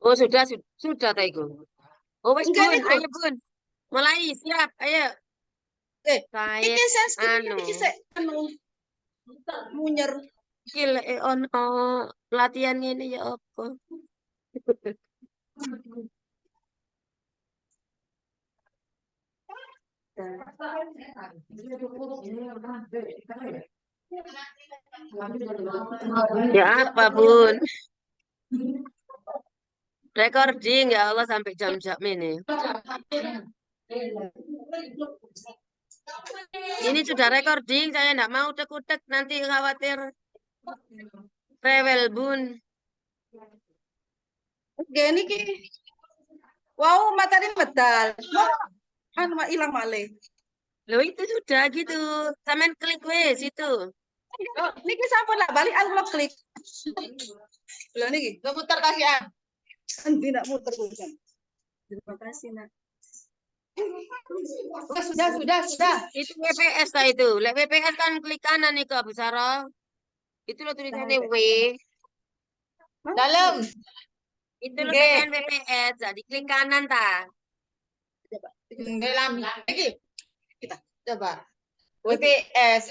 Oh, sudah Taigo. Oh, wes Enggak Bun, itu. ayo Bun. Mulai, siap, ayo. Saya, Iki sensitifnya anu, iki sik munyer. gila, ono pelatihan ini ya apa? Ya apa, Bun? Recording ya Allah sampai jam-jam ini. Ini sudah recording, saya enggak mau utek-utek nanti khawatir rewel, Bun. Oke niki. Wow, materi medal. Anu mah ilang malih. Loh itu sudah gitu. Sampean klik wes itu. Oh, niki sampun lah balik aku klik. Lho niki, lo muter kasihan. Endi nak muter bukan. Terima kasih, Nak. Oh, sudah. Itu WPS lah itu. Lek WPS kan klik kanan nih ke Bu Sarah. Itu lo tulisannya W. Dalam. Itu lo tekan WPS. Jadi klik kanan ta. Dalam lagi. Kita coba. WPS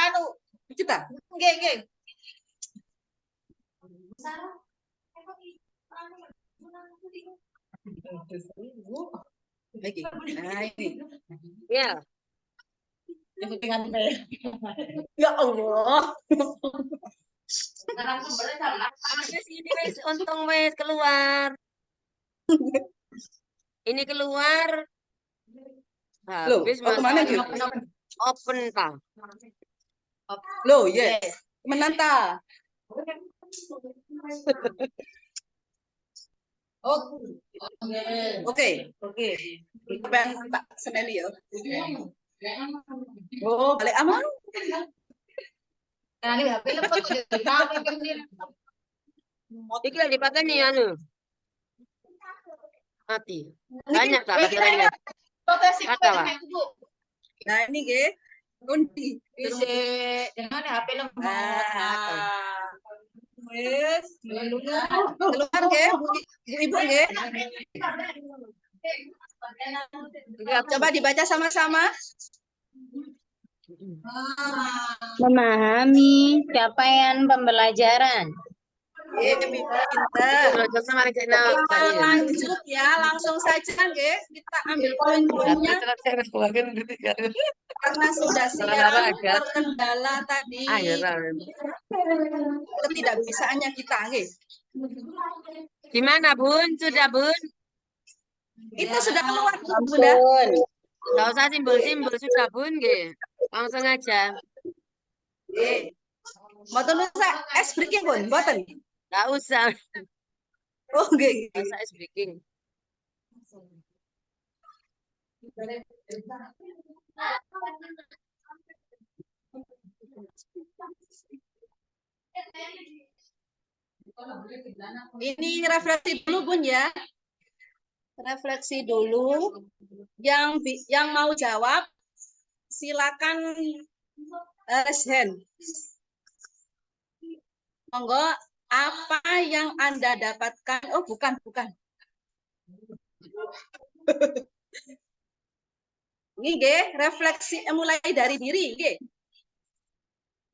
anu kita. Nggih. Lagi. Nah, ini. Ya. Ya Allah. Wes ini wes untung wes keluar. Ini keluar. Loh, Habis kemana masalah. gitu? Open ta. Loh, yes. Menanta. Oke. Apa yang tak seneni ya? Oh, balik aman. Iki lagi dipakai nih anu. Mati. Banyak tak baterainya? Kata lah. Nah, ini nggih. Undi. Dengan HP lemot. Wes, keluar nggih, Ibu nggih. Coba dibaca sama-sama. Memahami capaian pembelajaran. Pinter. Lanjut ya, langsung saja nggih. Kita ambil poin-poinnya. Karena sudah siap terkendala tadi ketidakbisaannya kita nggih. Gimana Bun? Sudah Bun? Itu sudah keluar Bunda. Enggak usah simbol-simbol sudah Bun nggih. Langsung aja. Nggih. Mboten usah es breaking Bun, mboten. Enggak usah. Oh nggih. Enggak usah es breaking. Ini refleksi dulu Bun ya. Refleksi dulu. Yang mau jawab silakan raise hand. Monggo, apa yang Anda dapatkan? Oh, bukan. Ini nggih, refleksi mulai dari diri nggih.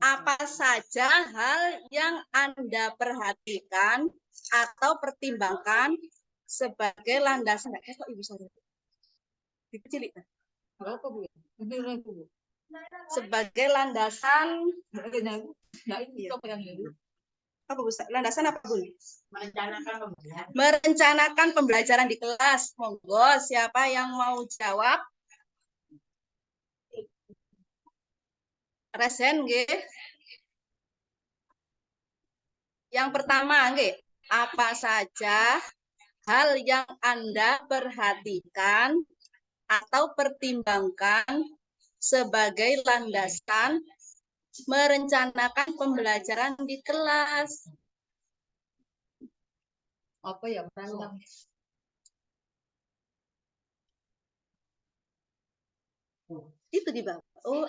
Apa saja hal yang Anda perhatikan atau pertimbangkan sebagai landasan? Kok Ibu Sarah? Dikecil itu. Berapa Bu? Sebagai landasan. Apa Bu? Landasan apa Bu? Merencanakan pembelajaran di kelas. Monggo, siapa yang mau jawab? Resen nggih. Yang pertama nggih, apa saja hal yang Anda perhatikan atau pertimbangkan sebagai landasan merencanakan pembelajaran di kelas? Apa ya merancang? Itu di bawah. Oh,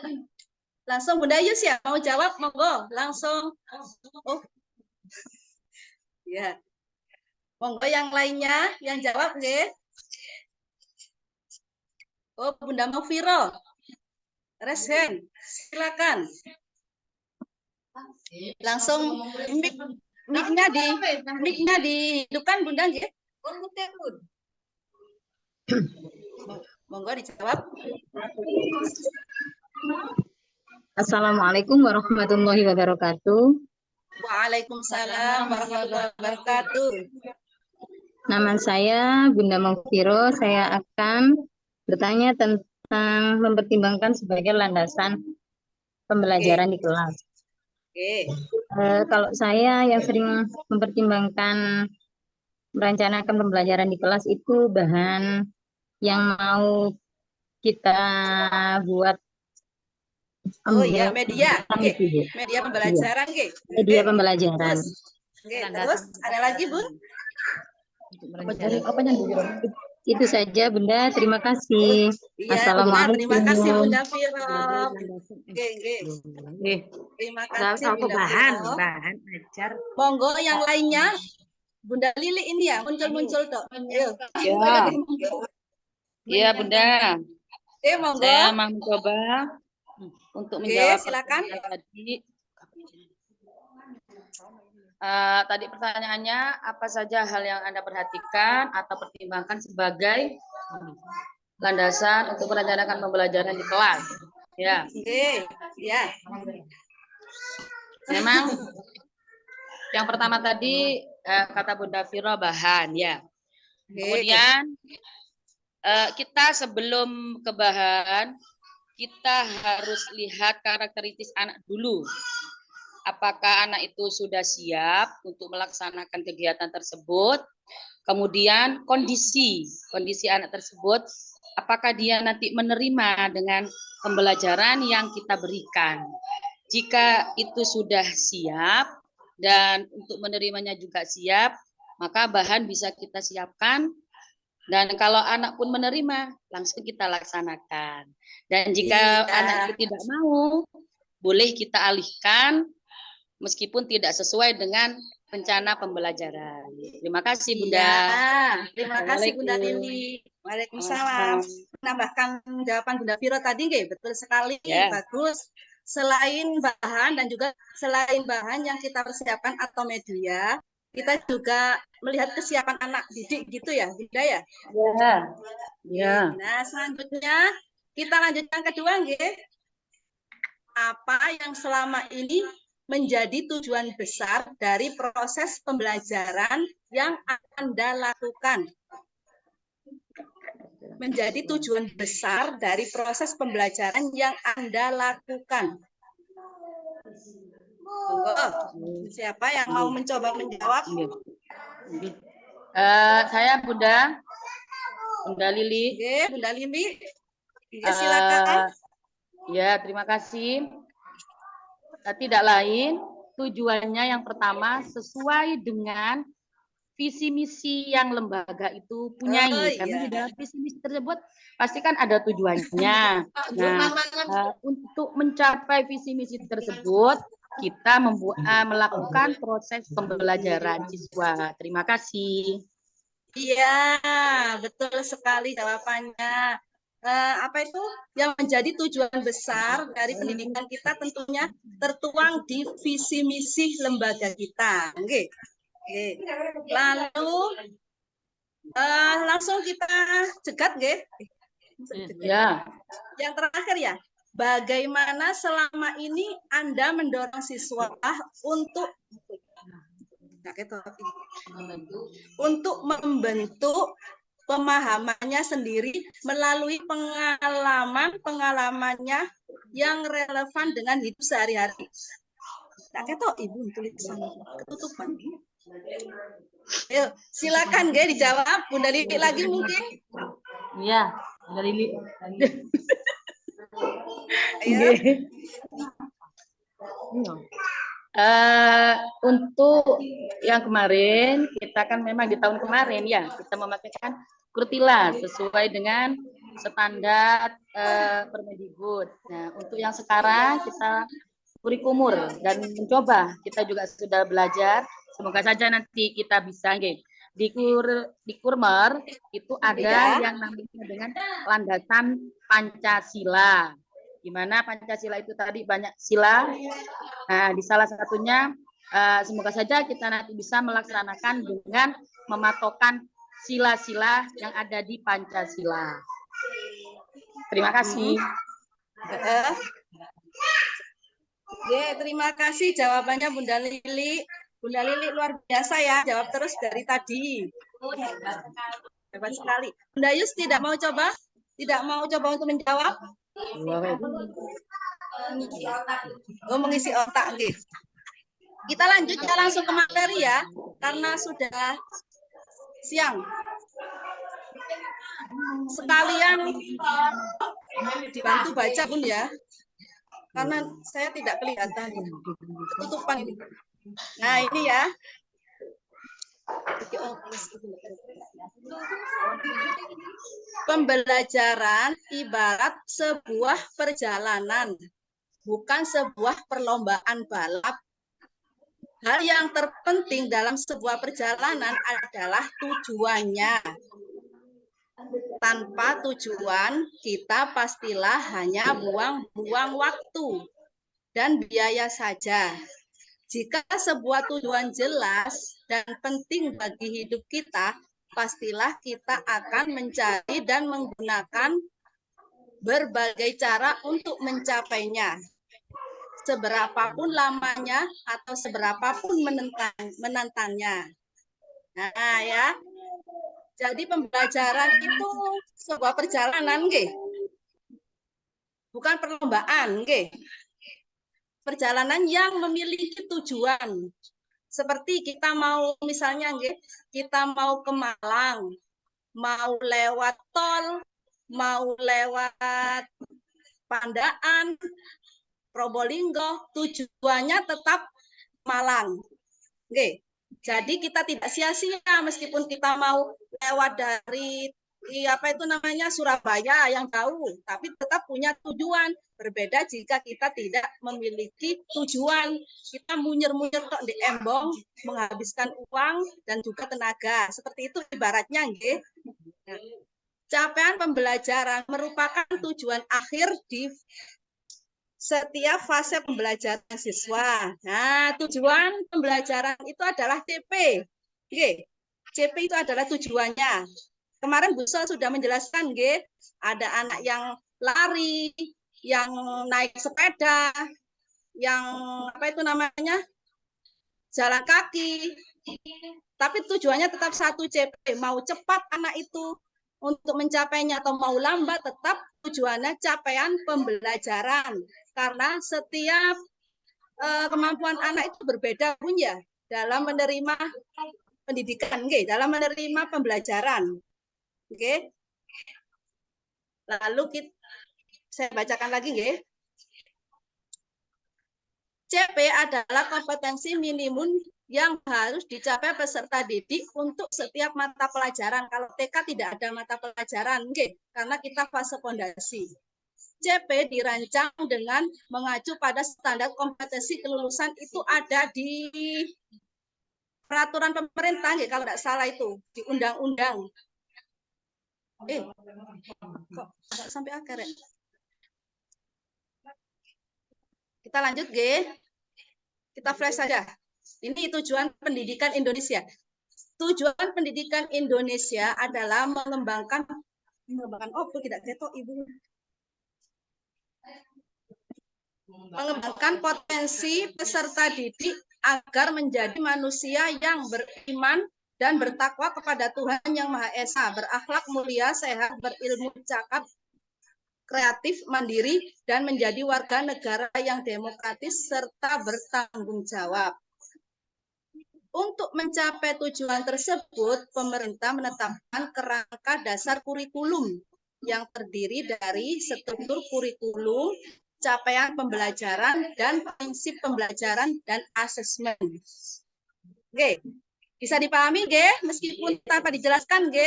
langsung Bunda Yus ya mau jawab, monggo langsung. Oh, Ya. Monggo yang lainnya yang jawab nggih. Oh, Bunda Mufiro. Raise hand. Silakan. Langsung mic-nya dihidupkan Bunda nggih. Monggo dijawab. Assalamualaikum warahmatullahi wabarakatuh. Waalaikumsalam warahmatullahi wabarakatuh. Nama saya Bunda Mangfiro. Saya akan bertanya tentang mempertimbangkan sebagai landasan pembelajaran di kelas. Oke. Kalau saya yang sering mempertimbangkan merencanakan pembelajaran di kelas itu bahan yang mau kita buat Oh iya, media. Oke. Oke. Media pembelajaran nggih. Media Oke. pembelajaran. Oke, terus ada lagi, Bu? Itu saja Bunda, terima kasih. Iya, Bunda, terima kasih Assalamualaikum. Bunda Viro. Oke, oke. Terima kasih Bunda Viro. bahan ajar. Monggo yang lainnya. Bunda Lili ini ya, muncul-muncul dok. Ayo. Ya. Iya, Bunda. Oke, monggo. Saya mau mencoba untuk Oke, menjawab silakan. pertanyaan tadi. Tadi pertanyaannya, apa saja hal yang Anda perhatikan atau pertimbangkan sebagai landasan untuk merencanakan pembelajaran di kelas? Ya, Oke, ya. memang yang pertama tadi kata Bunda Viro bahan, ya. Kemudian kita sebelum ke bahan, kita harus lihat karakteristik anak dulu. Apakah anak itu sudah siap untuk melaksanakan kegiatan tersebut? Kemudian kondisi anak tersebut, apakah dia nanti menerima dengan pembelajaran yang kita berikan? Jika itu sudah siap dan untuk menerimanya juga siap, maka bahan bisa kita siapkan. Dan kalau anak pun menerima, langsung kita laksanakan. Dan jika anak itu tidak mau, boleh kita alihkan meskipun tidak sesuai dengan rencana pembelajaran. Terima kasih, Bunda. Ya, terima kasih Bunda Lili. Waalaikumsalam. Menambahkan jawaban Bunda Viro tadi nggih, betul sekali, Ya. bagus. Selain bahan dan juga selain bahan yang kita persiapkan atau media, kita juga melihat kesiapan anak didik gitu ya, Bunda ya. Ya. Ya. Nah, selanjutnya kita lanjut yang kedua nggih. Apa yang selama ini menjadi tujuan besar dari proses pembelajaran yang Anda lakukan? Menjadi tujuan besar dari proses pembelajaran yang Anda lakukan. Siapa yang mau mencoba menjawab? Saya Bunda Lili. Oke, Bunda Lili. Ya, silakan. Ya, terima kasih. Tidak lain, tujuannya yang pertama sesuai dengan visi misi yang lembaga itu punyai. Oh, Karena iya. di dalam visi misi tersebut pasti kan ada tujuannya. Nah, untuk mencapai visi misi tersebut, kita melakukan proses pembelajaran siswa. Terima kasih. Iya, betul sekali jawabannya. Apa itu yang menjadi tujuan besar dari pendidikan kita tentunya tertuang di visi misi lembaga kita. Oke. Lalu langsung kita cegat, nggih. Ya. Yang terakhir ya, bagaimana selama ini Anda mendorong siswa untuk membentuk pemahamannya sendiri melalui pengalamannya yang relevan dengan hidup sehari-hari. Tak ketok Ibu tulisan ketutupan. Ayo, silakan Ge dijawab. Bunda Lili lagi mungkin. Iya, Bunda Lili. Ayo. Untuk yang kemarin, kita kan memang di tahun kemarin ya, kita memakaikan kurtila sesuai dengan standar Permendikbud. Nah, untuk yang sekarang kita kurikulum dan mencoba, kita juga sudah belajar Semoga saja nanti kita bisa nggih. Di Kurmer itu ada Iya. yang namanya dengan landasan Pancasila. Di mana Pancasila itu tadi banyak sila. Nah, di salah satunya semoga saja kita nanti bisa melaksanakan dengan mematokkan sila-sila yang ada di Pancasila. Terima kasih. Oke, terima kasih jawabannya Bunda Lili. Bunda Lili luar biasa ya, jawab terus dari tadi. Hebat sekali. Bunda Yus tidak mau coba? Tidak mau coba untuk menjawab? Mengisi otak. Oke. Kita lanjut ya langsung ke materi ya, karena sudah siang. Sekalian dibantu baca Bun ya, karena saya tidak kelihatan. Ketutupan ini. Nah ini ya. Pembelajaran ibarat sebuah perjalanan, bukan sebuah perlombaan balap. Hal yang terpenting dalam sebuah perjalanan adalah tujuannya. Tanpa tujuan, kita pastilah hanya buang-buang waktu dan biaya saja. Jika sebuah tujuan jelas dan penting bagi hidup kita, pastilah kita akan mencari dan menggunakan berbagai cara untuk mencapainya. Seberapapun lamanya atau seberapapun menantangnya. Nah ya, jadi pembelajaran itu sebuah perjalanan, nggih. Bukan perlombaan, nggih. Perjalanan yang memiliki tujuan. Seperti kita mau misalnya, nggih, kita mau ke Malang, mau lewat tol, mau lewat Pandaan, Probolinggo, tujuannya tetap Malang. Oke. Jadi kita tidak sia-sia meskipun kita mau lewat dari Surabaya yang jauh, tapi tetap punya tujuan. Berbeda jika kita tidak memiliki tujuan. Kita munyer-munyer kok di embong, menghabiskan uang dan juga tenaga. Seperti itu ibaratnya, nggih. Capaian pembelajaran merupakan tujuan akhir di setiap fase pembelajaran siswa. Nah, tujuan pembelajaran itu adalah CP. Oke. CP itu adalah tujuannya. Kemarin Bu Sol sudah menjelaskan, nggih, ada anak yang lari, yang naik sepeda, yang jalan kaki. Tapi tujuannya tetap satu, CP. Mau cepat anak itu untuk mencapainya atau mau lambat, tetap tujuannya capaian pembelajaran. Karena setiap kemampuan anak itu berbeda pun ya dalam menerima pendidikan, okay? Dalam menerima pembelajaran. Oke. Okay? Lalu saya bacakan lagi, okay? CP adalah kompetensi minimum yang harus dicapai peserta didik untuk setiap mata pelajaran. Kalau TK tidak ada mata pelajaran, okay? Karena kita fase fondasi. CP dirancang dengan mengacu pada standar kompetensi kelulusan itu ada di peraturan pemerintah, ya, kalau tidak salah itu di undang-undang. Kok sampai akhir ya? Kita lanjut, G. Kita flash saja. Ini tujuan pendidikan Indonesia. Tujuan pendidikan Indonesia adalah mengembangkan potensi peserta didik agar menjadi manusia yang beriman dan bertakwa kepada Tuhan Yang Maha Esa, berakhlak mulia, sehat, berilmu, cakap, kreatif, mandiri, dan menjadi warga negara yang demokratis serta bertanggung jawab. Untuk mencapai tujuan tersebut, pemerintah menetapkan kerangka dasar kurikulum yang terdiri dari struktur kurikulum, capaian pembelajaran, dan prinsip pembelajaran dan asesmen. Oke, bisa dipahami, G? Meskipun tanpa dijelaskan, G?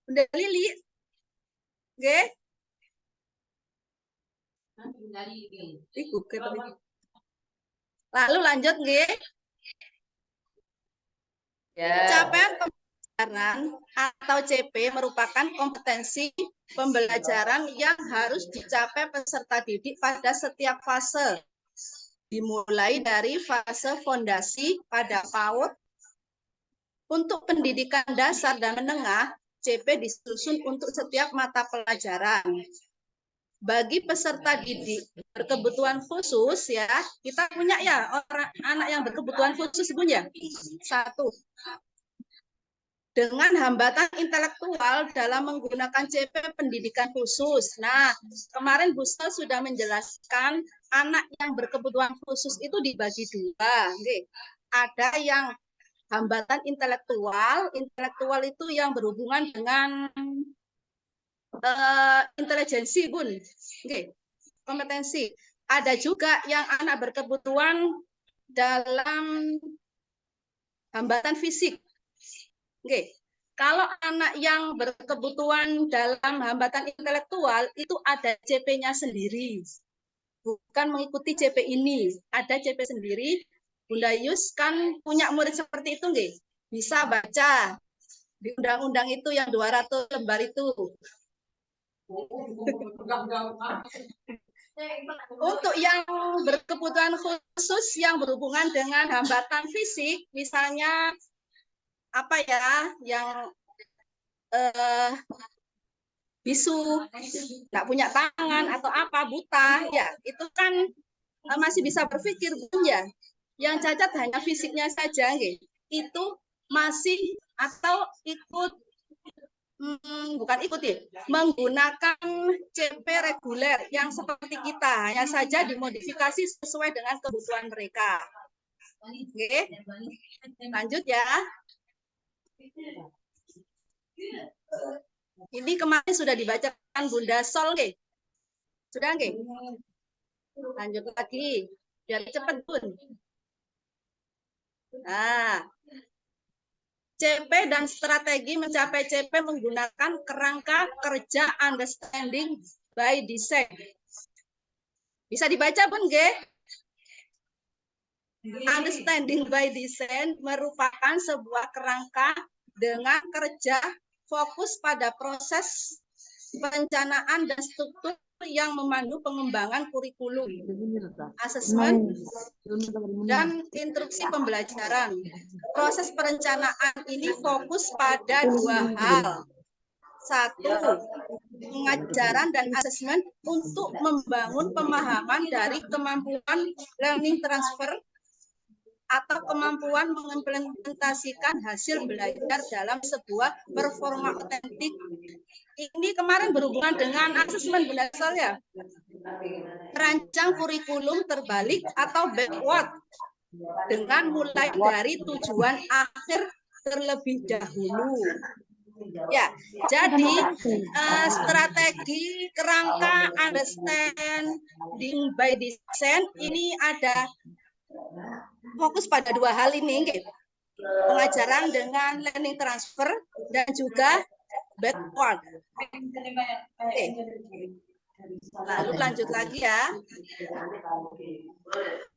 Bunda Lili? G? Lalu lanjut, G? Ya. Capaian pembelajaran atau CP merupakan kompetensi pembelajaran yang harus dicapai peserta didik pada setiap fase. Dimulai dari fase fondasi pada PAUD. Untuk pendidikan dasar dan menengah, CP disusun untuk setiap mata pelajaran. Bagi peserta didik berkebutuhan khusus ya, kita punya ya orang anak yang berkebutuhan khusus punya. Satu, dengan hambatan intelektual dalam menggunakan CP pendidikan khusus. Nah, kemarin Bu Sel sudah menjelaskan anak yang berkebutuhan khusus itu dibagi dua. Oke. Ada yang hambatan intelektual itu yang berhubungan dengan intelijensi, Bun. Oke. Kompetensi. Ada juga yang anak berkebutuhan dalam hambatan fisik. Oke. Kalau anak yang berkebutuhan dalam hambatan intelektual itu ada CP-nya sendiri. Bukan mengikuti CP ini, ada CP sendiri. Bunda Yus kan punya murid seperti itu nggih? Bisa baca di undang-undang itu yang 200 lembar itu. Untuk yang berkebutuhan khusus yang berhubungan dengan hambatan fisik, misalnya apa ya, yang bisu, nggak punya tangan atau apa, buta, ya itu kan masih bisa berpikir, ya. Yang cacat hanya fisiknya saja, gitu. Itu masih atau ikut bukan ikut ya, menggunakan CP reguler yang seperti kita, hanya saja dimodifikasi sesuai dengan kebutuhan mereka. Oke, lanjut ya. Ini kemarin sudah dibacakan Bunda Sol, nggih? Sudah nggih? Lanjut lagi, biar cepat Bun. Nah, CP dan strategi mencapai CP menggunakan kerangka kerja understanding by design. Bisa dibaca Bun, nggih? Understanding by design merupakan sebuah kerangka dengan kerja fokus pada proses perencanaan dan struktur yang memandu pengembangan kurikulum, asesmen, dan instruksi pembelajaran. Proses perencanaan ini fokus pada dua hal. Satu, pengajaran dan asesmen untuk membangun pemahaman dari kemampuan learning transfer atau kemampuan mengimplementasikan hasil belajar dalam sebuah performa otentik. Ini kemarin berhubungan dengan asesmen Bunda Sol ya. Rancang kurikulum terbalik atau backward dengan mulai dari tujuan akhir terlebih dahulu. Ya, jadi strategi kerangka understanding by design ini ada fokus pada dua hal ini, gitu. Pengajaran dengan learning transfer dan juga backward. Oke. Lalu lanjut lagi ya.